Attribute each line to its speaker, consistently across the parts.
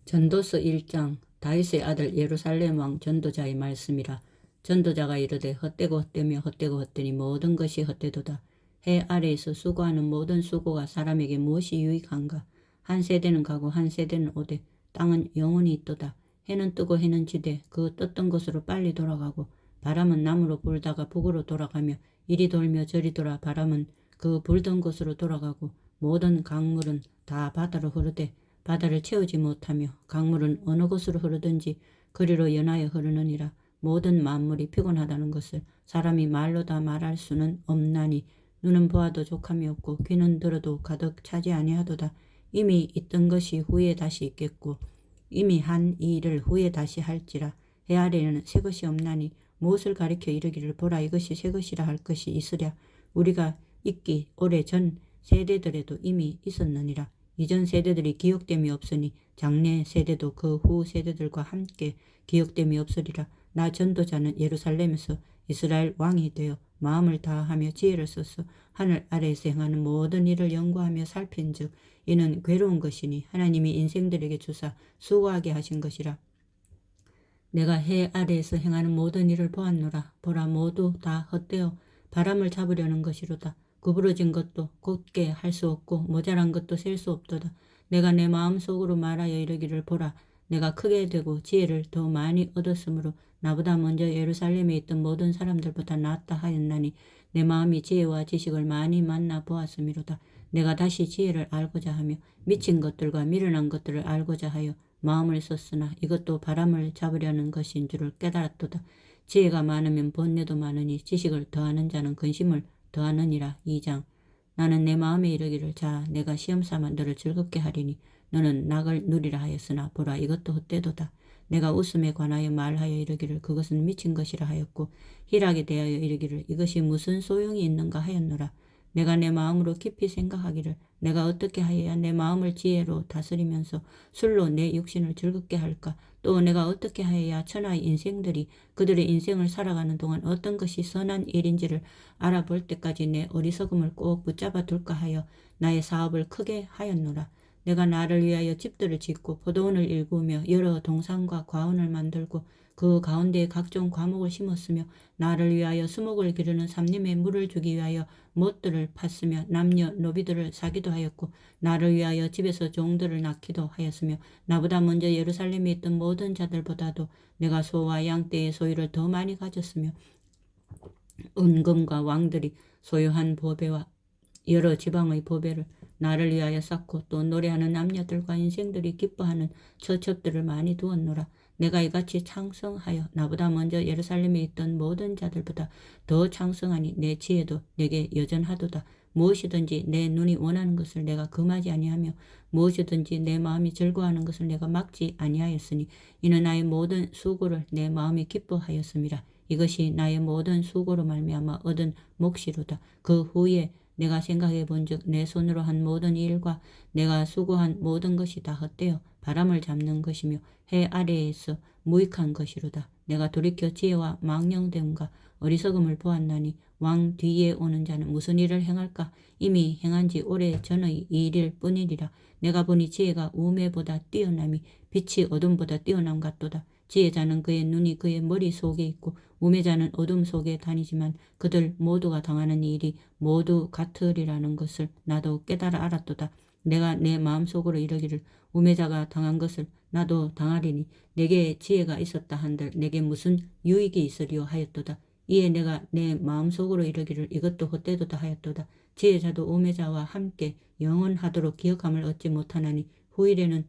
Speaker 1: 전도서 1장. 다윗의 아들 예루살렘 왕 전도자의 말씀이라. 전도자가 이르되 헛되고 헛되며 헛되고 헛되니 모든 것이 헛되도다. 해 아래에서 수고하는 모든 수고가 사람에게 무엇이 유익한가. 한 세대는 가고 한 세대는 오되 땅은 영원히 있도다. 해는 뜨고 해는 지되 그 떴던 곳으로 빨리 돌아가고 바람은 남으로 불다가 북으로 돌아가며 이리 돌며 저리 돌아 바람은 그 불던 곳으로 돌아가고 모든 강물은 다 바다로 흐르되 바다를 채우지 못하며 강물은 어느 곳으로 흐르든지 그리로 연하여 흐르느니라. 모든 만물이 피곤하다는 것을 사람이 말로 다 말할 수는 없나니 눈은 보아도 족함이 없고 귀는 들어도 가득 차지 아니하도다. 이미 있던 것이 후에 다시 있겠고 이미 한 이 일을 후에 다시 할지라. 해 아래에는 새 것이 없나니 무엇을 가리켜 이르기를 보라 이것이 새 것이라 할 것이 있으랴. 우리가 있기 오래 전 세대들에도 이미 있었느니라. 이전 세대들이 기억됨이 없으니 장래 세대도 그 후 세대들과 함께 기억됨이 없으리라. 나 전도자는 예루살렘에서 이스라엘 왕이 되어 마음을 다하며 지혜를 써서 하늘 아래에서 행하는 모든 일을 연구하며 살핀즉 이는 괴로운 것이니 하나님이 인생들에게 주사 수고하게 하신 것이라. 내가 해 아래에서 행하는 모든 일을 보았노라. 보라 모두 다 헛되어 바람을 잡으려는 것이로다. 구부러진 것도 곧게 할 수 없고 모자란 것도 셀 수 없도다. 내가 내 마음속으로 말하여 이르기를 보라. 내가 크게 되고 지혜를 더 많이 얻었으므로 나보다 먼저 예루살렘에 있던 모든 사람들보다 낫다 하였나니 내 마음이 지혜와 지식을 많이 만나 보았음이로다. 내가 다시 지혜를 알고자 하며 미친 것들과 미련한 것들을 알고자 하여 마음을 썼으나 이것도 바람을 잡으려는 것인 줄을 깨달았도다. 지혜가 많으면 번뇌도 많으니 지식을 더하는 자는 근심을 더하느니라. 2장. 나는 내 마음에 이르기를 자 내가 시험삼아 너를 즐겁게 하리니 너는 낙을 누리라 하였으나 보라 이것도 헛되도다. 내가 웃음에 관하여 말하여 이르기를 그것은 미친 것이라 하였고 희락에 대하여 이르기를 이것이 무슨 소용이 있는가 하였노라. 내가 내 마음으로 깊이 생각하기를 내가 어떻게 하여야 내 마음을 지혜로 다스리면서 술로 내 육신을 즐겁게 할까. 또 내가 어떻게 하여야 천하의 인생들이 그들의 인생을 살아가는 동안 어떤 것이 선한 일인지를 알아볼 때까지 내 어리석음을 꼭 붙잡아 둘까 하여 나의 사업을 크게 하였노라. 내가 나를 위하여 집들을 짓고 포도원을 일구며 여러 동산과 과원을 만들고 그 가운데에 각종 과목을 심었으며 나를 위하여 수목을 기르는 삼림에 물을 주기 위하여 못들을 팠으며 남녀 노비들을 사기도 하였고 나를 위하여 집에서 종들을 낳기도 하였으며 나보다 먼저 예루살렘에 있던 모든 자들보다도 내가 소와 양떼의 소유를 더 많이 가졌으며 은금과 왕들이 소유한 보배와 여러 지방의 보배를 나를 위하여 쌓고 또 노래하는 남녀들과 인생들이 기뻐하는 처첩들을 많이 두었노라. 내가 이같이 창성하여 나보다 먼저 예루살렘에 있던 모든 자들보다 더 창성하니 내 지혜도 내게 여전하도다. 무엇이든지 내 눈이 원하는 것을 내가 금하지 아니하며 무엇이든지 내 마음이 즐거워하는 것을 내가 막지 아니하였으니 이는 나의 모든 수고를 내 마음이 기뻐하였음이라. 이것이 나의 모든 수고로 말미암아 얻은 몫이로다. 그 후에 내가 생각해 본즉 내 손으로 한 모든 일과 내가 수고한 모든 것이 다 헛되어 바람을 잡는 것이며 해 아래에서 무익한 것이로다. 내가 돌이켜 지혜와 망령됨과 어리석음을 보았나니 왕 뒤에 오는 자는 무슨 일을 행할까. 이미 행한 지 오래 전의 일일 뿐이리라. 내가 보니 지혜가 우매보다 뛰어남이 빛이 어둠보다 뛰어남 같도다. 지혜자는 그의 눈이 그의 머릿속에 있고 우매자는 어둠 속에 다니지만 그들 모두가 당하는 일이 모두 같으리라는 것을 나도 깨달아 알았도다. 내가 내 마음속으로 이르기를 우매자가 당한 것을 나도 당하리니 내게 지혜가 있었다 한들 내게 무슨 유익이 있으리요 하였도다. 이에 내가 내 마음속으로 이르기를 이것도 헛되도다 하였도다. 지혜자도 우매자와 함께 영원하도록 기억함을 얻지 못하나니 후일에는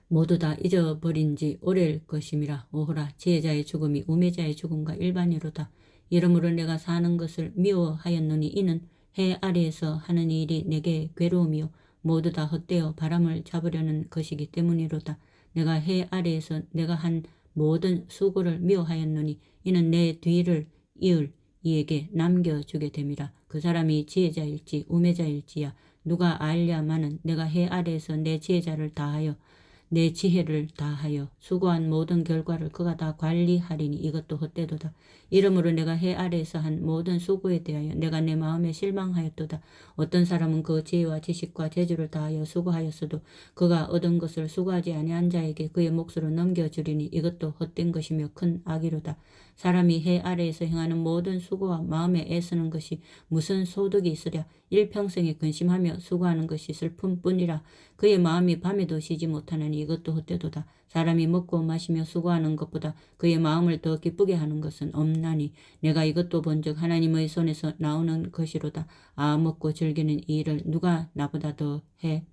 Speaker 1: 모두 다 잊어버린 지 오래일 것임이라. 오호라 지혜자의 죽음이 우매자의 죽음과 일반이로다. 이러므로 내가 사는 것을 미워하였노니 이는 해 아래에서 하는 일이 내게 괴로움이요 모두 다 헛되어 바람을 잡으려는 것이기 때문이로다. 내가 해 아래에서 내가 한 모든 수고를 미워하였노니 이는 내 뒤를 이을 이에게 남겨주게 됨이라. 그 사람이 지혜자일지 우매자일지야 누가 알랴마는 내가 해 아래에서 내 지혜자를 다하여 내 지혜를 다하여 수고한 모든 결과를 그가 다 관리하리니 이것도 헛되도다. 이러므로 내가 해 아래에서 한 모든 수고에 대하여 내가 내 마음에 실망하였도다. 어떤 사람은 그 지혜와 지식과 재주를 다하여 수고하였어도 그가 얻은 것을 수고하지 아니한 자에게 그의 몫으로 넘겨주리니 이것도 헛된 것이며 큰 악이로다. 사람이 해 아래에서 행하는 모든 수고와 마음에 애쓰는 것이 무슨 소득이 있으랴. 일평생에 근심하며 수고하는 것이 슬픔뿐이라. 그의 마음이 밤에도 쉬지 못하느니 이것도 헛되도다. 사람이 먹고 마시며 수고하는 것보다 그의 마음을 더 기쁘게 하는 것은 없나니 내가 이것도 본즉 하나님의 손에서 나오는 것이로다. 아 먹고 즐기는 이 일을 누가 나보다 더 해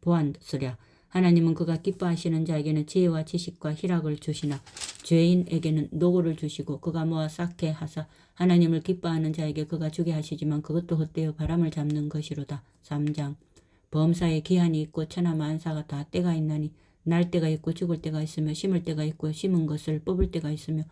Speaker 1: 보았으랴. 하나님은 그가 기뻐하시는 자에게는 지혜와 지식과 희락을 주시나 죄인에게는 노고를 주시고 그가 모아 쌓게 하사 하나님을 기뻐하는 자에게 그가 주게 하시지만 그것도 헛되어 바람을 잡는 것이로다. 3장 범사에 기한이 있고 천하만사가 다 때가 있나니 날 때가 있고 죽을 때가 있으며 심을 때가 있고 심은 것을 뽑을 때가 있으며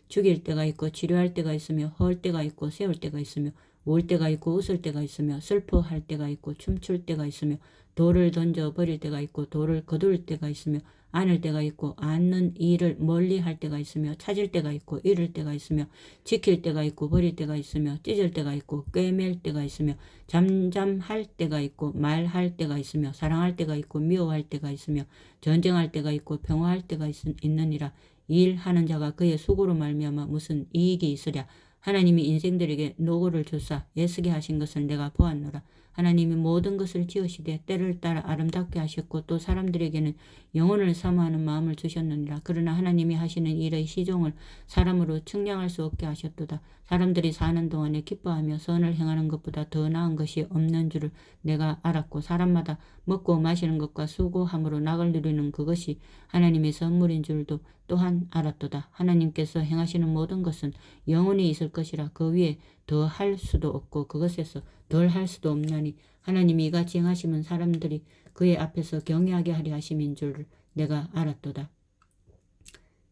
Speaker 1: 죽일 때가 있고 치료할 때가 있으며 헐 때가 있고 세울 때가 있으며 울 때가 있고 웃을 때가 있으며 슬퍼할 때가 있고 춤출 때가 있으며 돌을 던져 버릴 때가 있고 돌을 거둘 때가 있으며 안을 때가 있고 안는 일을 멀리 할 때가 있으며 찾을 때가 있고 잃을 때가 있으며 지킬 때가 있고 버릴 때가 있으며 찢을 때가 있고 꿰맬 때가 있으며 잠잠할 때가 있고 말할 때가 있으며 사랑할 때가 있고 미워할 때가 있으며 전쟁할 때가 있고 평화할 때가 있느니라. 일하는 자가 그의 수고로 말미암아 무슨 이익이 있으랴. 하나님이 인생들에게 노고를 주사 애쓰게 하신 것을 내가 보았노라. 하나님이 모든 것을 지으시되 때를 따라 아름답게 하셨고 또 사람들에게는 영혼을 사모하는 마음을 주셨느니라. 그러나 하나님이 하시는 일의 시종을 사람으로 측량할 수 없게 하셨도다. 사람들이 사는 동안에 기뻐하며 선을 행하는 것보다 더 나은 것이 없는 줄을 내가 알았고 사람마다 먹고 마시는 것과 수고함으로 낙을 누리는 그것이 하나님의 선물인 줄도 또한 알았도다. 하나님께서 행하시는 모든 것은 영원히 있을 것이라. 그 위에 더 할 수도 없고 그것에서 덜 할 수도 없나니 하나님이 이같이 행하시면 사람들이 그의 앞에서 경외하게 하려 하심인 줄 내가 알았도다.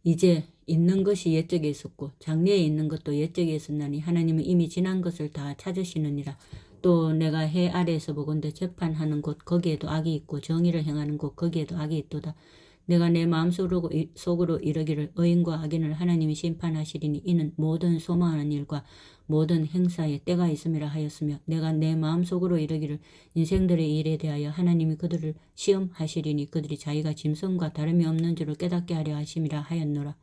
Speaker 1: 이제 있는 것이 옛적에 있었고 장래에 있는 것도 옛적에 있었나니 하나님은 이미 지난 것을 다 찾으시느니라. 또 내가 해 아래에서 보건대 재판하는 곳 거기에도 악이 있고 정의를 행하는 곳 거기에도 악이 있도다. 내가 내 마음속으로 이르기를 의인과 악인을 하나님이 심판하시리니 이는 모든 소망하는 일과 모든 행사에 때가 있음이라 하였으며 내가 내 마음속으로 이르기를 인생들의 일에 대하여 하나님이 그들을 시험하시리니 그들이 자기가 짐승과 다름이 없는 줄을 깨닫게 하려 하심이라 하였노라.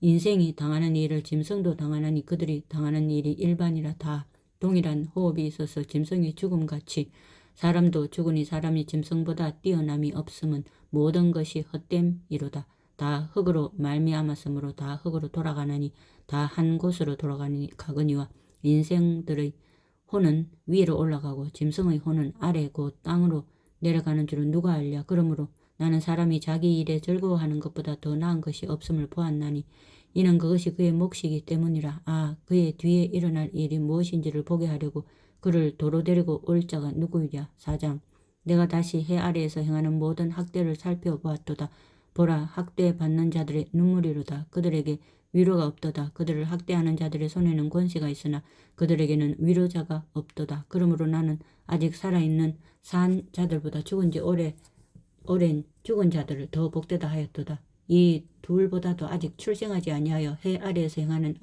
Speaker 1: 인생이 당하는 일을 짐승도 당하나니 그들이 당하는 일이 일반이라. 다 동일한 호흡이 있어서 짐승이 죽음같이 사람도 죽으니 사람이 짐승보다 뛰어남이 없음은 모든 것이 헛됨이로다. 다 흙으로 말미암았으므로 다 흙으로 돌아가느니 다 한 곳으로 가거니와 인생들의 혼은 위로 올라가고 짐승의 혼은 아래 곧 땅으로 내려가는 줄은 누가 알랴. 그러므로 나는 사람이 자기 일에 즐거워하는 것보다 더 나은 것이 없음을 보았나니 이는 그것이 그의 몫이기 때문이라. 아 그의 뒤에 일어날 일이 무엇인지를 보게 하려고 그를 도로 데리고 올 자가 누구이랴. 4장 내가 다시 해 아래에서 행하는 모든 학대를 살펴보았도다. 보라 학대받는 자들의 눈물이로다. 그들에게 위로가 없도다. 그들을 학대하는 자들의 손에는 권세가 있으나 그들에게는 위로자가 없도다. 그러므로 나는 아직 살아있는 산 자들보다 죽은 지 오랜 죽은 자들을 더 복되다 하였도다. 이 둘보다도 아직 출생하지 아니하여 해 아래에서 행하는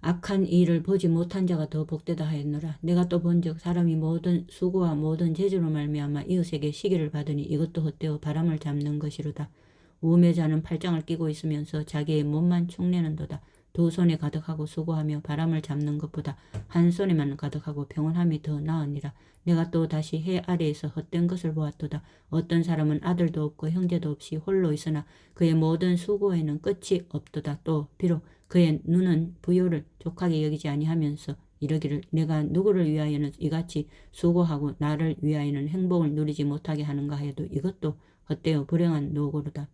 Speaker 1: 악한 일을 보지 못한 자가 더 복되다 하였노라. 내가 또 본즉 사람이 모든 수고와 모든 재주로 말미암아 이웃에게 시기를 받으니 이것도 헛되어 바람을 잡는 것이로다. 우매자는 팔짱을 끼고 있으면서 자기의 몸만 축내는도다. 두 손에 가득하고 수고하며 바람을 잡는 것보다 한 손에만 가득하고 평온함이 더 나으니라. 내가 또 다시 해 아래에서 헛된 것을 보았도다. 어떤 사람은 아들도 없고 형제도 없이 홀로 있으나 그의 모든 수고에는 끝이 없도다. 또 비록 그의 눈은 부요를 족하게 여기지 아니하면서 이르기를 내가 누구를 위하여는 이같이 수고하고 나를 위하여는 행복을 누리지 못하게 하는가 하여도 이것도 헛되어 불행한 노고로다.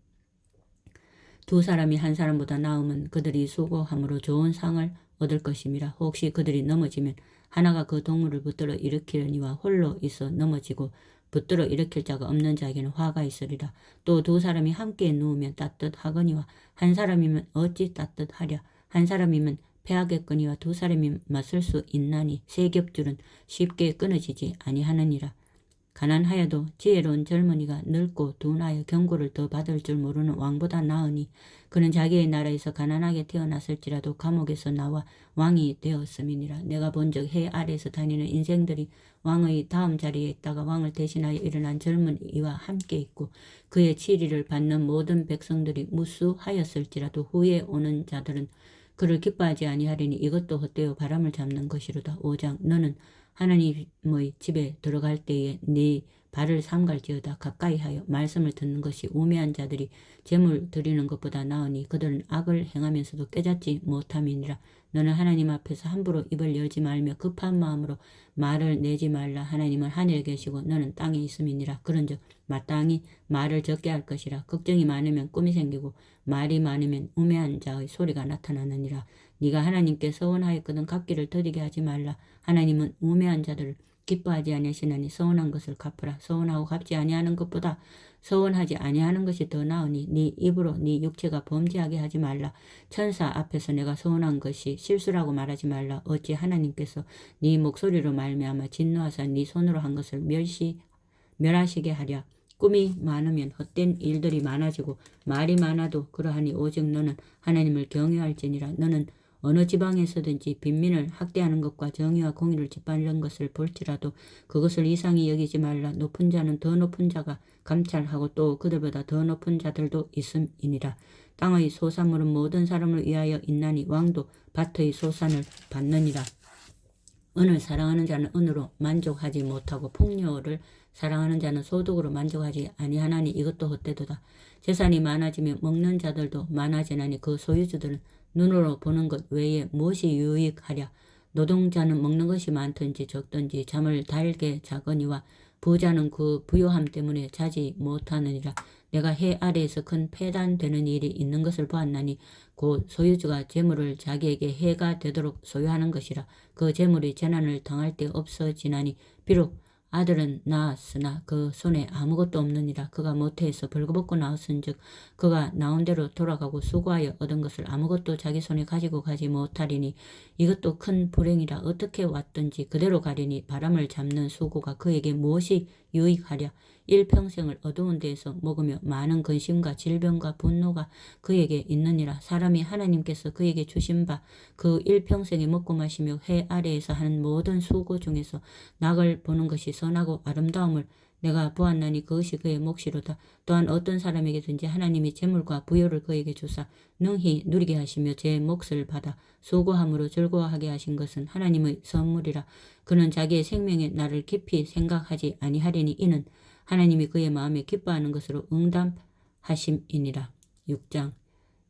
Speaker 1: 두 사람이 한 사람보다 나으면 그들이 수고함으로 좋은 상을 얻을 것임이라. 혹시 그들이 넘어지면 하나가 그 동물을 붙들어 일으키려니와 홀로 있어 넘어지고 붙들어 일으킬 자가 없는 자에게는 화가 있으리라. 또 두 사람이 함께 누우면 따뜻하거니와 한 사람이면 어찌 따뜻하랴. 한 사람이면 패하겠거니와 두 사람이 맞설 수 있나니 세 겹줄은 쉽게 끊어지지 아니하느니라. 가난하여도 지혜로운 젊은이가 늙고 둔하여 경고를 더 받을 줄 모르는 왕보다 나으니 그는 자기의 나라에서 가난하게 태어났을지라도 감옥에서 나와 왕이 되었음이니라. 내가 본즉 해 아래에서 다니는 인생들이 왕의 다음 자리에 있다가 왕을 대신하여 일어난 젊은이와 함께 있고 그의 치리를 받는 모든 백성들이 무수하였을지라도 후에 오는 자들은 그를 기뻐하지 아니하리니 이것도 헛되어 바람을 잡는 것이로다. 5장 너는 하나님의 집에 들어갈 때에 네 발을 삼갈지어다. 가까이 하여 말씀을 듣는 것이 우매한 자들이 재물 드리는 것보다 나으니 그들은 악을 행하면서도 깨닫지 못함이니라. 너는 하나님 앞에서 함부로 입을 열지 말며 급한 마음으로 말을 내지 말라. 하나님은 하늘에 계시고 너는 땅에 있음이니라. 그런즉 마땅히 말을 적게 할 것이라. 걱정이 많으면 꿈이 생기고 말이 많으면 우매한 자의 소리가 나타나느니라. 네가 하나님께 서원하였거든 갚기를 더디게 하지 말라. 하나님은 우매한 자들을 기뻐하지 아니하시나니 서원한 것을 갚으라. 서원하고 갚지 아니하는 것보다 서원하지 아니하는 것이 더 나으니 네 입으로 네 육체가 범죄하게 하지 말라. 천사 앞에서 내가 서원한 것이 실수라고 말하지 말라. 어찌 하나님께서 네 목소리로 말미암아 진노하사 네 손으로 한 것을 멸하시게 하랴. 꿈이 많으면 헛된 일들이 많아지고 말이 많아도 그러하니 오직 너는 하나님을 경외할지니라. 너는 어느 지방에서든지 빈민을 학대하는 것과 정의와 공의를 짓밟는 것을 볼지라도 그것을 이상히 여기지 말라. 높은 자는 더 높은 자가 감찰하고 또 그들보다 더 높은 자들도 있음이니라. 땅의 소산물은 모든 사람을 위하여 있나니 왕도 밭의 소산을 받느니라. 은을 사랑하는 자는 은으로 만족하지 못하고 풍요를 사랑하는 자는 소득으로 만족하지 아니하나니 이것도 헛되도다. 재산이 많아지면 먹는 자들도 많아지나니 그 소유주들은 눈으로 보는 것 외에 무엇이 유익하랴. 노동자는 먹는 것이 많든지 적든지 잠을 달게 자거니와 부자는 그 부요함 때문에 자지 못하느니라. 내가 해 아래에서 큰 폐단되는 일이 있는 것을 보았나니 곧 소유주가 재물을 자기에게 해가 되도록 소유하는 것이라. 그 재물이 재난을 당할 때 없어지나니 비록 아들은 낳았으나 그 손에 아무것도 없느니라. 그가 모태에서 벌거벗고 나왔은즉 그가 나온 대로 돌아가고 수고하여 얻은 것을 아무것도 자기 손에 가지고 가지 못하리니 이것도 큰 불행이라. 어떻게 왔든지 그대로 가리니 바람을 잡는 수고가 그에게 무엇이 유익하랴. 일평생을 어두운 데에서 먹으며 많은 근심과 질병과 분노가 그에게 있느니라. 사람이 하나님께서 그에게 주신 바 그 일평생에 먹고 마시며 해 아래에서 하는 모든 수고 중에서 낙을 보는 것이 선하고 아름다움을 내가 보았나니 그것이 그의 몫이로다. 또한 어떤 사람에게든지 하나님이 재물과 부요를 그에게 주사 능히 누리게 하시며 제 몫을 받아 수고함으로 즐거워하게 하신 것은 하나님의 선물이라. 그는 자기의 생명의 날을 깊이 생각하지 아니하리니 이는 하나님이 그의 마음에 기뻐하는 것으로 응답하심이니라. 6장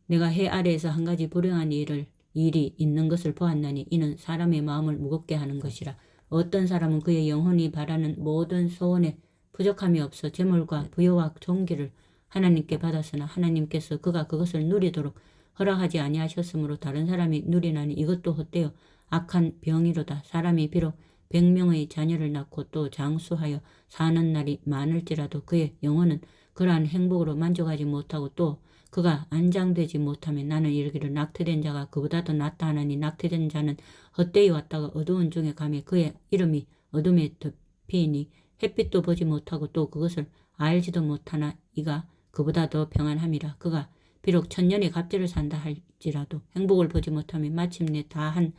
Speaker 1: 내가 해 아래에서 한 가지 불행한 일이 있는 것을 보았나니 이는 사람의 마음을 무겁게 하는 것이라. 어떤 사람은 그의 영혼이 바라는 모든 소원에 부족함이 없어 재물과 부요와 존귀를 하나님께 받았으나 하나님께서 그가 그것을 누리도록 허락하지 아니하셨으므로 다른 사람이 누리나니 이것도 헛되어 악한 병이로다. 사람이 비록 100명의 자녀를 낳고 또 장수하여 사는 날이 많을지라도 그의 영혼은 그러한 행복으로 만족하지 못하고 또 그가 안장되지 못하면 나는 이르기를 낙태된 자가 그보다 더 낫다 하나니 낙태된 자는 헛되이 왔다가 어두운 중에 가매 그의 이름이 어둠에 덮이니 햇빛도 보지 못하고 또 그것을 알지도 못하나 이가 그보다 더 평안함이라. 그가 비록 천년의 갑절을 산다 할지라도 행복을 보지 못하면 마침내 다한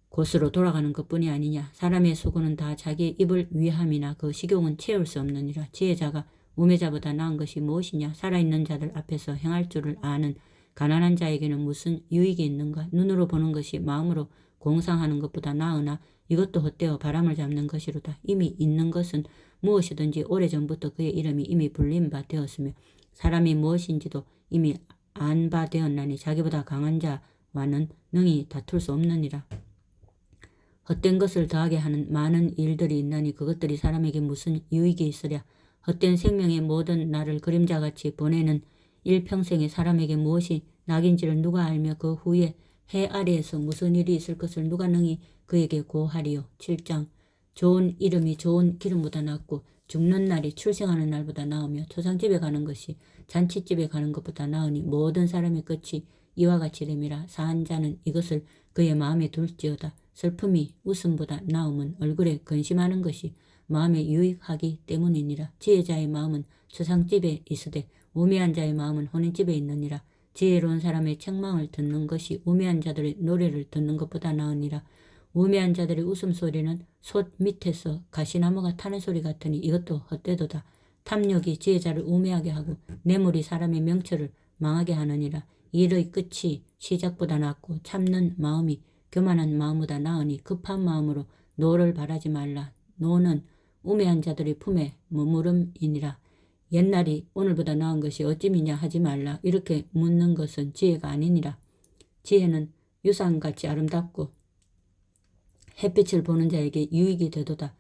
Speaker 1: 곳으로 돌아가는 것뿐이 아니냐. 사람의 수고는 다 자기의 입을 위함이나 그 식욕은 채울 수 없느니라. 지혜자가 우매자보다 나은 것이 무엇이냐. 살아있는 자들 앞에서 행할 줄을 아는 가난한 자에게는 무슨 유익이 있는가. 눈으로 보는 것이 마음으로 공상하는 것보다 나으나 이것도 헛되어 바람을 잡는 것이로다. 이미 있는 것은 무엇이든지 오래전부터 그의 이름이 이미 불린 바 되었으며 사람이 무엇인지도 이미 안 바 되었나니 자기보다 강한 자와는 능히 다툴 수 없느니라. 헛된 것을 더하게 하는 많은 일들이 있나니 그것들이 사람에게 무슨 유익이 있으랴. 헛된 생명의 모든 날을 그림자같이 보내는 일평생에 사람에게 무엇이 낙인지를 누가 알며 그 후에 해 아래에서 무슨 일이 있을 것을 누가 능히 그에게 고하리요. 7장 좋은 이름이 좋은 기름보다 낫고 죽는 날이 출생하는 날보다 나으며 초상집에 가는 것이 잔치집에 가는 것보다 나으니 모든 사람의 끝이 이와 같이 됨이라. 사한 자는 이것을 그의 마음에 둘지어다. 슬픔이 웃음보다 나음은 얼굴에 근심하는 것이 마음에 유익하기 때문이니라. 지혜자의 마음은 추상집에 있으되 우매한 자의 마음은 혼인집에 있느니라. 지혜로운 사람의 책망을 듣는 것이 우매한 자들의 노래를 듣는 것보다 나으니라. 우매한 자들의 웃음소리는 솥 밑에서 가시나무가 타는 소리 같으니 이것도 헛되도다. 탐욕이 지혜자를 우매하게 하고 뇌물이 사람의 명철을 망하게 하느니라. 일의 끝이 시작보다 낫고 참는 마음이 교만한 마음보다 나으니 급한 마음으로 노를 바라지 말라. 노는 우매한 자들의 품에 머무름이니라. 옛날이 오늘보다 나은 것이 어찌미냐 하지 말라. 이렇게 묻는 것은 지혜가 아니니라. 지혜는 유산같이 아름답고 햇빛을 보는 자에게 유익이 되도다.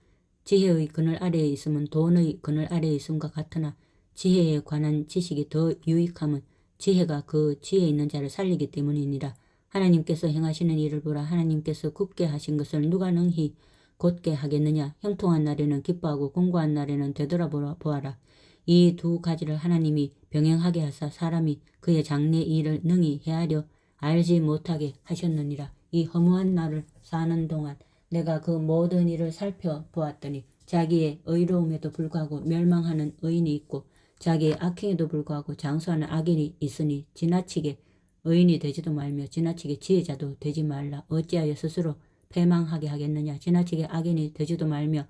Speaker 1: 지혜의 그늘 아래에 있으면 돈의 그늘 아래에 있음과 같으나 지혜에 관한 지식이 더 유익함은 지혜가 그 지혜 있는 자를 살리기 때문이니라. 하나님께서 행하시는 일을 보라. 하나님께서 굳게 하신 것을 누가 능히 곧게 하겠느냐. 형통한 날에는 기뻐하고 공고한 날에는 되돌아보아라. 이 두 가지를 하나님이 병행하게 하사 사람이 그의 장래 일을 능히 헤아려 알지 못하게 하셨느니라. 이 허무한 날을 사는 동안 내가 그 모든 일을 살펴보았더니 자기의 의로움에도 불구하고 멸망하는 의인이 있고 자기의 악행에도 불구하고 장수하는 악인이 있으니 지나치게 의인이 되지도 말며 지나치게 지혜자도 되지 말라. 어찌하여 스스로 패망하게 하겠느냐. 지나치게 악인이 되지도 말며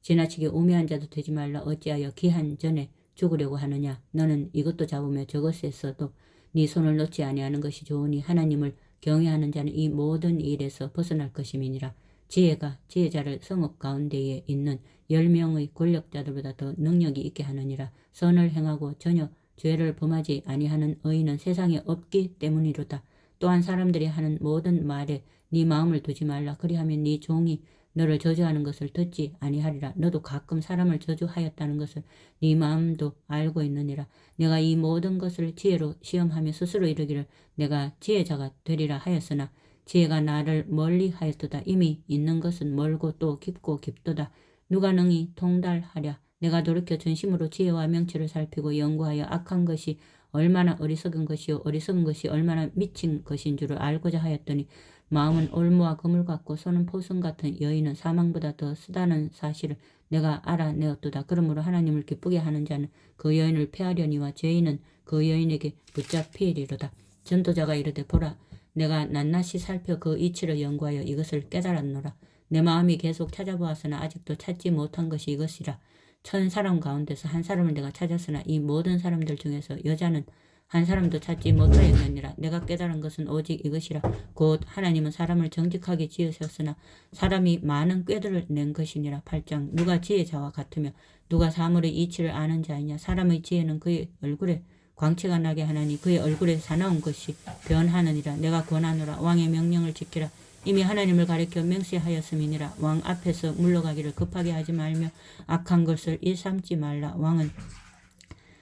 Speaker 1: 지나치게 우매한 자도 되지 말라. 어찌하여 기한 전에 죽으려고 하느냐. 너는 이것도 잡으며 저것에서도 네 손을 놓지 아니하는 것이 좋으니 하나님을 경외하는 자는 이 모든 일에서 벗어날 것임이니라. 지혜가 지혜자를 성읍 가운데에 있는 10명의 권력자들보다 더 능력이 있게 하느니라. 선을 행하고 전혀 죄를 범하지 아니하는 의인은 세상에 없기 때문이로다. 또한 사람들이 하는 모든 말에 네 마음을 두지 말라. 그리하면 네 종이 너를 저주하는 것을 듣지 아니하리라. 너도 가끔 사람을 저주하였다는 것을 네 마음도 알고 있느니라. 내가 이 모든 것을 지혜로 시험하며 스스로 이르기를 내가 지혜자가 되리라 하였으나 지혜가 나를 멀리 하였도다. 이미 있는 것은 멀고 또 깊고 깊도다. 누가 능히 통달하랴. 내가 돌이켜 전심으로 지혜와 명철을 살피고 연구하여 악한 것이 얼마나 어리석은 것이요 어리석은 것이 얼마나 미친 것인 줄을 알고자 하였더니 마음은 올무와 그물 같고 손은 포승 같은 여인은 사망보다 더 쓰다는 사실을 내가 알아내었도다. 그러므로 하나님을 기쁘게 하는 자는 그 여인을 패하려니와 죄인은 그 여인에게 붙잡히리로다. 전도자가 이르되 보라 내가 낱낱이 살펴 그 이치를 연구하여 이것을 깨달았노라. 내 마음이 계속 찾아보았으나 아직도 찾지 못한 것이 이것이라. 1000사람 가운데서 한 사람을 내가 찾았으나 이 모든 사람들 중에서 여자는 한 사람도 찾지 못하였느니라. 내가 깨달은 것은 오직 이것이라. 곧 하나님은 사람을 정직하게 지으셨으나 사람이 많은 꾀들을 낸 것이니라. 8장 누가 지혜자와 같으며 누가 사물의 이치를 아는 자이냐. 사람의 지혜는 그의 얼굴에 광채가 나게 하나니 그의 얼굴에 사나운 것이 변하느니라. 내가 권하노라. 왕의 명령을 지키라. 이미 하나님을 가리켜 맹세하였음이니라. 왕 앞에서 물러가기를 급하게 하지 말며 악한 것을 일삼지 말라. 왕은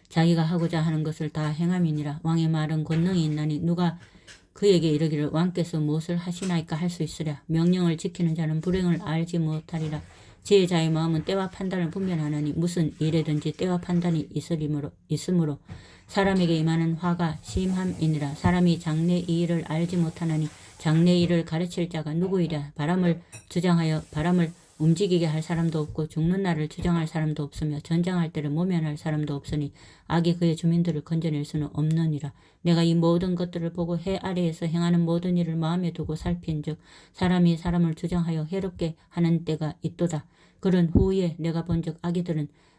Speaker 1: 자기가 하고자 하는 것을 다 행함이니라. 왕의 말은 권능이 있나니 누가 그에게 이르기를 왕께서 무엇을 하시나이까 할 수 있으랴. 명령을 지키는 자는 불행을 알지 못하리라. 지혜자의 마음은 때와 판단을 분별하느니 무슨 일에든지 때와 판단이 있으므로 사람에게 임하는 화가 심함이니라. 사람이 장래 이 일을 알지 못하나니 장래 일을 가르칠 자가 누구이랴. 바람을 주장하여 바람을 움직이게 할 사람도 없고 죽는 날을 주장할 사람도 없으며 전장할 때를 모면할 사람도 없으니 악이 그의 주민들을 건져낼 수는 없느니라. 내가 이 모든 것들을 보고 해 아래에서 행하는 모든 일을 마음에 두고 살핀즉 사람이 사람을 주장하여 해롭게 하는 때가 있도다. 그런 후에 내가 본즉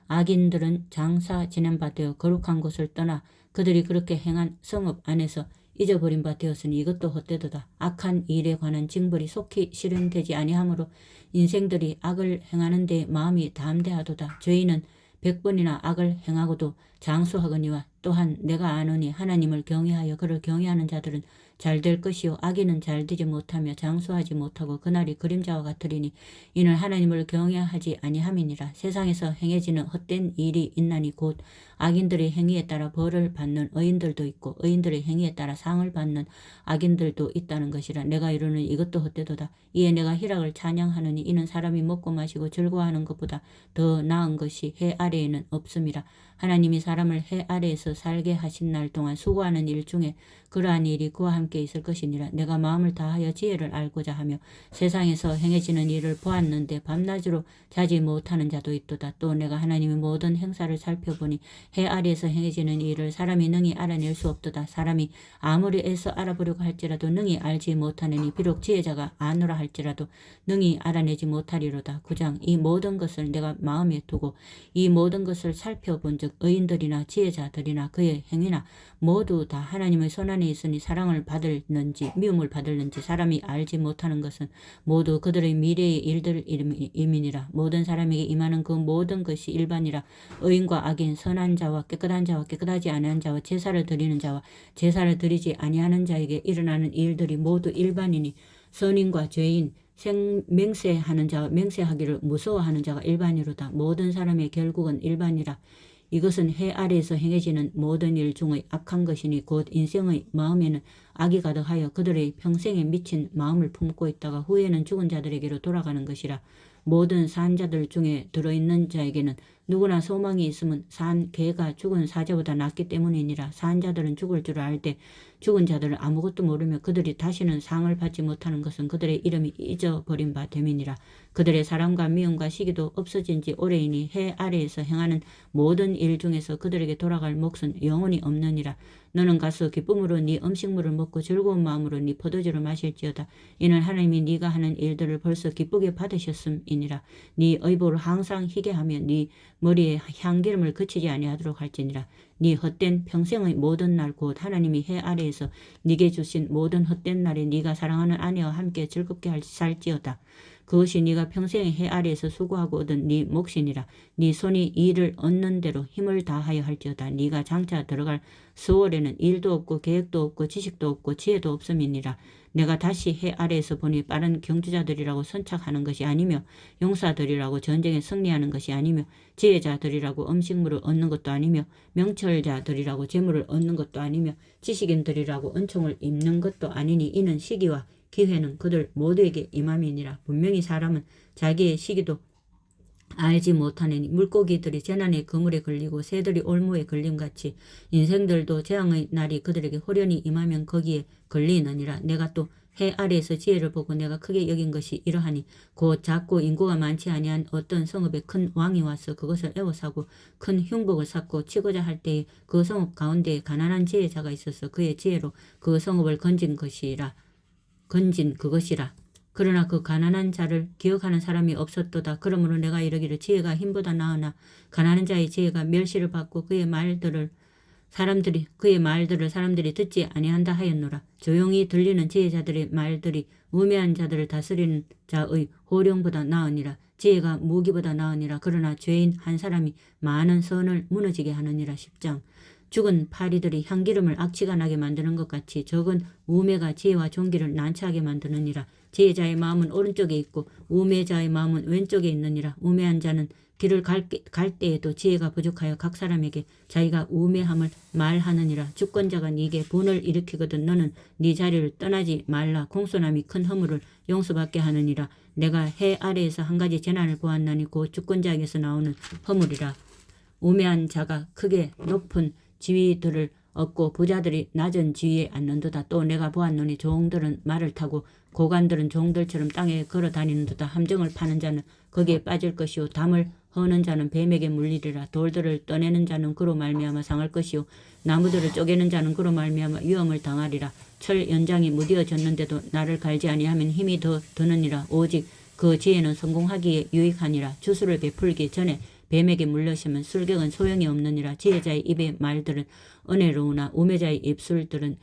Speaker 1: 악인들은 장사 지낸 바 되어 거룩한 곳을 떠나 그들이 그렇게 행한 성읍 안에서 잊어버린 바 되었으니 이것도 헛되도다. 악한 일에 관한 징벌이 속히 실현되지 아니하므로 인생들이 악을 행하는 데 마음이 담대하도다. 죄인은 100번이나 악을 행하고도 장수하거니와 또한 내가 아노니 하나님을 경외하여 그를 경외하는 자들은 잘 될 것이요 악인은 잘 되지 못하며 장수하지 못하고 그날이 그림자와 같으리니 이는 하나님을 경외하지 아니함이니라. 세상에서 행해지는 헛된 일이 있나니 곧 악인들의 행위에 따라 벌을 받는 의인들도 있고 의인들의 행위에 따라 상을 받는 악인들도 있다는 것이라. 내가 이르는 이것도 헛되도다. 이에 내가 희락을 찬양하느니 이는 사람이 먹고 마시고 즐거워하는 것보다 더 나은 것이 해 아래에는 없음이라. 하나님이 사람을 해 아래에서 살게 하신 날 동안 수고하는 일 중에 그러한 일이 그와 함께 있을 것이니라. 내가 마음을 다하여 지혜를 알고자 하며 세상에서 행해지는 일을 보았는데 밤낮으로 자지 못하는 자도 있도다. 또 내가 하나님의 모든 행사를 살펴보니 해 아래에서 행해지는 일을 사람이 능히 알아낼 수 없도다. 사람이 아무리 애써 알아보려고 할지라도 능히 알지 못하느니 비록 지혜자가 아노라 할지라도 능히 알아내지 못하리로다. 9장. 이 모든 것을 내가 마음에 두고 이 모든 것을 살펴본 즉 의인들이나 지혜자들이나 그의 행위나 모두 다 하나님의 손안에 있으니 사랑을 받을는지 미움을 받을는지 사람이 알지 못하는 것은 모두 그들의 미래의 일들임이니라. 모든 사람에게 임하는 그 모든 것이 일반이라. 의인과 악인, 선한 자와 깨끗한 자와 깨끗하지 아니한 자와 제사를 드리는 자와 제사를 드리지 아니하는 자에게 일어나는 일들이 모두 일반이니 선인과 죄인, 맹세하는 자와 맹세하기를 무서워하는 자가 일반이로다. 모든 사람의 결국은 일반이라. 이것은 해 아래에서 행해지는 모든 일 중의 악한 것이니 곧 인생의 마음에는 악이 가득하여 그들의 평생에 미친 마음을 품고 있다가 후에는 죽은 자들에게로 돌아가는 것이라. 모든 산 자들 중에 들어있는 자에게는 누구나 소망이 있으면 산 개가 죽은 사자보다 낫기 때문이니라. 산 자들은 죽을 줄 알 때 죽은 자들은 아무것도 모르며 그들이 다시는 상을 받지 못하는 것은 그들의 이름이 잊어버린 바 됨이니라. 그들의 사랑과 미움과 시기도 없어진 지 오래이니 해 아래에서 행하는 모든 일 중에서 그들에게 돌아갈 몫은 영원히 없느니라. 너는 가서 기쁨으로 네 음식물을 먹고 즐거운 마음으로 네 포도주를 마실지어다. 이는 하나님이 네가 하는 일들을 벌써 기쁘게 받으셨음이니라. 네 의복을 항상 희게 하며 네 머리에 향기름을 그치지 아니하도록 할지니라. 네 헛된 평생의 모든 날 곧 하나님이 해 아래에서 네게 주신 모든 헛된 날에 네가 사랑하는 아내와 함께 즐겁게 살지어다. 그것이 네가 평생의 해 아래에서 수고하고 얻은 네 몫이니라. 네 손이 일을 얻는 대로 힘을 다하여 할지어다. 네가 장차 들어갈 수월에는 일도 없고 계획도 없고 지식도 없고 지혜도 없음이니라. 내가 다시 해 아래에서 보니 빠른 경주자들이라고 선착하는 것이 아니며 용사들이라고 전쟁에 승리하는 것이 아니며 지혜자들이라고 음식물을 얻는 것도 아니며 명철자들이라고 재물을 얻는 것도 아니며 지식인들이라고 은총을 입는 것도 아니니 이는 시기와 기회는 그들 모두에게 임함이니라. 분명히 사람은 자기의 시기도 알지 못하느니 물고기들이 재난의 그물에 걸리고 새들이 올무에 걸림같이 인생들도 재앙의 날이 그들에게 호련히 임하면 거기에 걸리느니라. 내가 또 해 아래에서 지혜를 보고 내가 크게 여긴 것이 이러하니 곧 작고 인구가 많지 아니한 어떤 성읍에 큰 왕이 와서 그것을 에워싸고 큰 흉복을 샀고 치고자 할 때에 그 성읍 가운데에 가난한 지혜자가 있어서 그의 지혜로 그 성읍을 건진 그것이라. 그러나 그 가난한 자를 기억하는 사람이 없었도다. 그러므로 내가 이르기를 지혜가 힘보다 나으나 가난한 자의 지혜가 멸시를 받고 그의 말들을 사람들이 듣지 아니한다 하였노라. 조용히 들리는 지혜자들의 말들이 우매한 자들을 다스리는 자의 호령보다 나으니라. 지혜가 무기보다 나으니라. 그러나 죄인 한 사람이 많은 선을 무너지게 하느니라. 10장. 죽은 파리들이 향기름을 악취가 나게 만드는 것 같이 적은 우매가 지혜와 존귀를 난처하게 만드느니라. 지혜자의 마음은 오른쪽에 있고 우매자의 마음은 왼쪽에 있느니라. 우매한 자는 길을 갈 때에도 지혜가 부족하여 각 사람에게 자기가 우매함을 말하느니라. 주권자가 네게 분을 일으키거든 너는 네 자리를 떠나지 말라. 공손함이 큰 허물을 용서받게 하느니라. 내가 해 아래에서 한 가지 재난을 보았나니 곧 주권자에게서 나오는 허물이라. 우매한 자가 크게 높은 지위들을 얻고 부자들이 낮은 지위에 앉는도다. 또 내가 보았노니 종들은 말을 타고 고관들은 종들처럼 땅에 걸어 다니는도다. 함정을 파는 자는 거기에 빠질 것이요 담을 허는 자는 뱀에게 물리리라. 돌들을 떠내는 자는 그로 말미암아 상할 것이요 나무들을 쪼개는 자는 그로 말미암아 위험을 당하리라. 철 연장이 무뎌졌는데도 나를 갈지 아니하면 힘이 더 드느니라. 오직 그 지혜는 성공하기에 유익하니라. 주술을 베풀기 전에 뱀에게 물려시면 술격은 소용이 없느니라. 지혜자의 입의 말들은 은혜로우나 우매자의 입술들은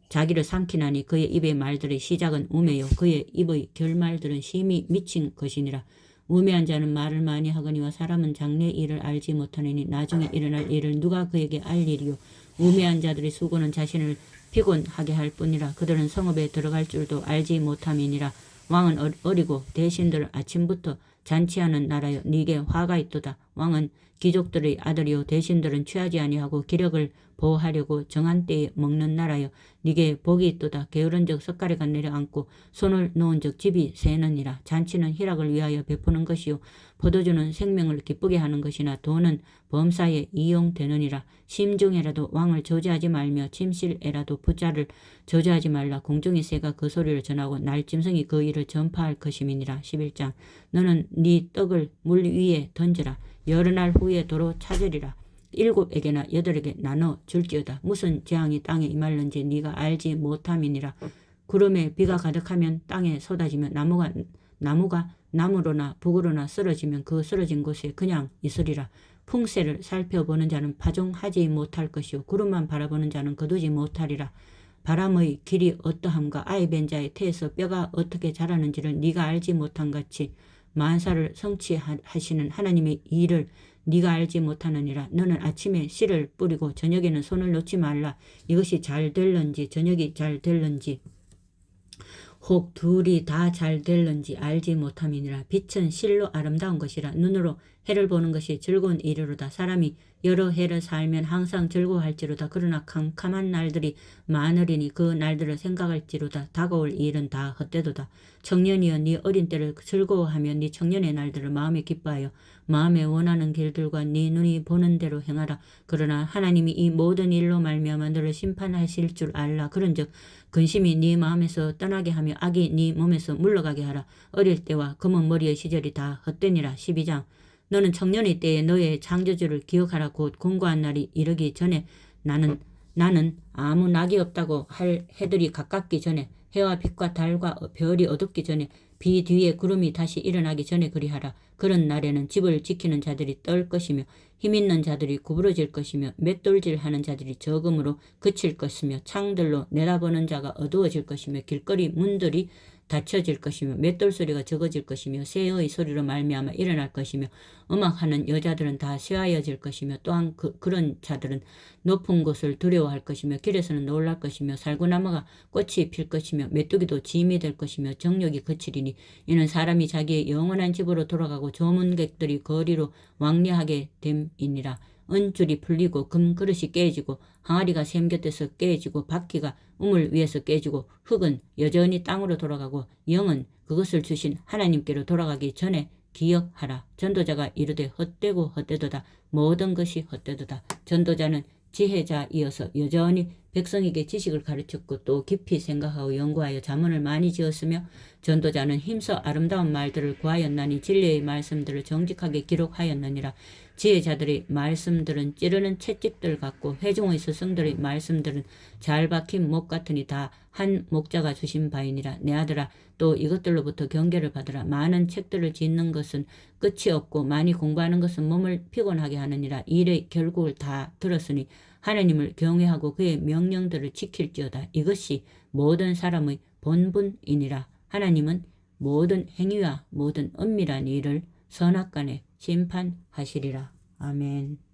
Speaker 1: 자기를 삼키나니 그의 입의 말들의 시작은 우매요 그의 입의 결말들은 심히 미친 것이니라. 우매한 자는 말을 많이 하거니와 사람은 장래 일을 알지 못하느니 나중에 일어날 일을 누가 그에게 알리리요. 우매한 자들의 수고는 자신을 피곤하게 할 뿐이라. 그들은 성읍에 들어갈 줄도 알지 못함이니라. 왕은 어리고 대신들 아침부터 잔치하는 나라여 네게 화가 있도다. 왕은 귀족들의 아들이요 대신들은 취하지 아니하고 기력을 보호하려고 정한 때에 먹는 나라여. 네게 복이 있도다. 게으른즉 석가래가 내려앉고 손을 놓은즉 집이 새느니라. 잔치는 희락을 위하여 베푸는 것이요 포도주는 생명을 기쁘게 하는 것이나 돈은 범사에 이용되느니라. 심중에라도 왕을 저주하지 말며 침실에라도 부자를 저주하지 말라. 공중의 새가 그 소리를 전하고 날짐승이 그 일을 전파할 것임이니라. 11장. 너는 네 떡을 물 위에 던져라. 여러 날 후에 도로 찾으리라. 7에게나 8에게 나눠 줄지어다. 무슨 재앙이 땅에 임할는지 네가 알지 못함이니라. 구름에 비가 가득하면 땅에 쏟아지며 나무가 나무로나 북으로나 쓰러지면 그 쓰러진 곳에 그냥 있으리라. 풍새를 살펴보는 자는 파종하지 못할 것이요 구름만 바라보는 자는 거두지 못하리라. 바람의 길이 어떠함과 아이 벤 자의 태에서 뼈가 어떻게 자라는지를 네가 알지 못한 같이 만사를 성취하시는 하나님의 일을 네가 알지 못하느니라. 너는 아침에 씨를 뿌리고 저녁에는 손을 놓지 말라. 이것이 잘 될런지 저녁이 잘 될런지 혹 둘이 다 잘 될런지 알지 못함이니라. 빛은 실로 아름다운 것이라. 눈으로 해를 보는 것이 즐거운 일이로다. 사람이 여러 해를 살면 항상 즐거워할지로다. 그러나 캄캄한 날들이 많으리니 그 날들을 생각할지로다. 다가올 일은 다 헛되도다. 청년이여 네 어린 때를 즐거워하며 네 청년의 날들을 마음에 기뻐하여 마음에 원하는 길들과 네 눈이 보는 대로 행하라. 그러나 하나님이 이 모든 일로 말미암아 너를 심판하실 줄 알라. 그런즉 근심이 네 마음에서 떠나게 하며 악이 네 몸에서 물러가게 하라. 어릴 때와 검은 머리의 시절이 다 헛되니라. 12장. 너는 청년의 때에 너의 창조주를 기억하라. 곧 공고한 날이 이르기 전에 나는 아무 낙이 없다고 할 해들이 가깝기 전에 해와 빛과 달과 별이 어둡기 전에 비 뒤에 구름이 다시 일어나기 전에 그리하라. 그런 날에는 집을 지키는 자들이 떨 것이며 힘있는 자들이 구부러질 것이며 맷돌질하는 자들이 적음으로 그칠 것이며 창들로 내다보는 자가 어두워질 것이며 길거리 문들이 닫혀질 것이며 맷돌 소리가 적어질 것이며 새의 소리로 말미암아 일어날 것이며 음악하는 여자들은 다 쇠하여질 것이며 또한 그런 자들은 높은 곳을 두려워할 것이며 길에서는 놀랄 것이며 살구나무가 꽃이 필 것이며 메뚜기도 짐이 될 것이며 정욕이 그치리니 이는 사람이 자기의 영원한 집으로 돌아가고 조문객들이 거리로 왕래하게 됨이니라. 은줄이 풀리고 금그릇이 깨지고 항아리가 샘 곁에서 깨지고 바퀴가 우물 위에서 깨지고 흙은 여전히 땅으로 돌아가고 영은 그것을 주신 하나님께로 돌아가기 전에 기억하라. 전도자가 이르되 헛되고 헛되도다. 모든 것이 헛되도다. 전도자는 지혜자이어서 여전히 백성에게 지식을 가르쳤고 또 깊이 생각하고 연구하여 자문을 많이 지었으며 전도자는 힘써 아름다운 말들을 구하였나니 진리의 말씀들을 정직하게 기록하였느니라. 지혜자들의 말씀들은 찌르는 채찍들 같고 회중의 스승들의 말씀들은 잘 박힌 목 같으니 다 한 목자가 주신 바이니라. 내 아들아 또 이것들로부터 경계를 받으라. 많은 책들을 짓는 것은 끝이 없고 많이 공부하는 것은 몸을 피곤하게 하느니라. 일의 결국을 다 들었으니 하나님을 경외하고 그의 명령들을 지킬지어다. 이것이 모든 사람의 본분이니라. 하나님은 모든 행위와 모든 은밀한 일을 선악간에 심판하시리라. 아멘.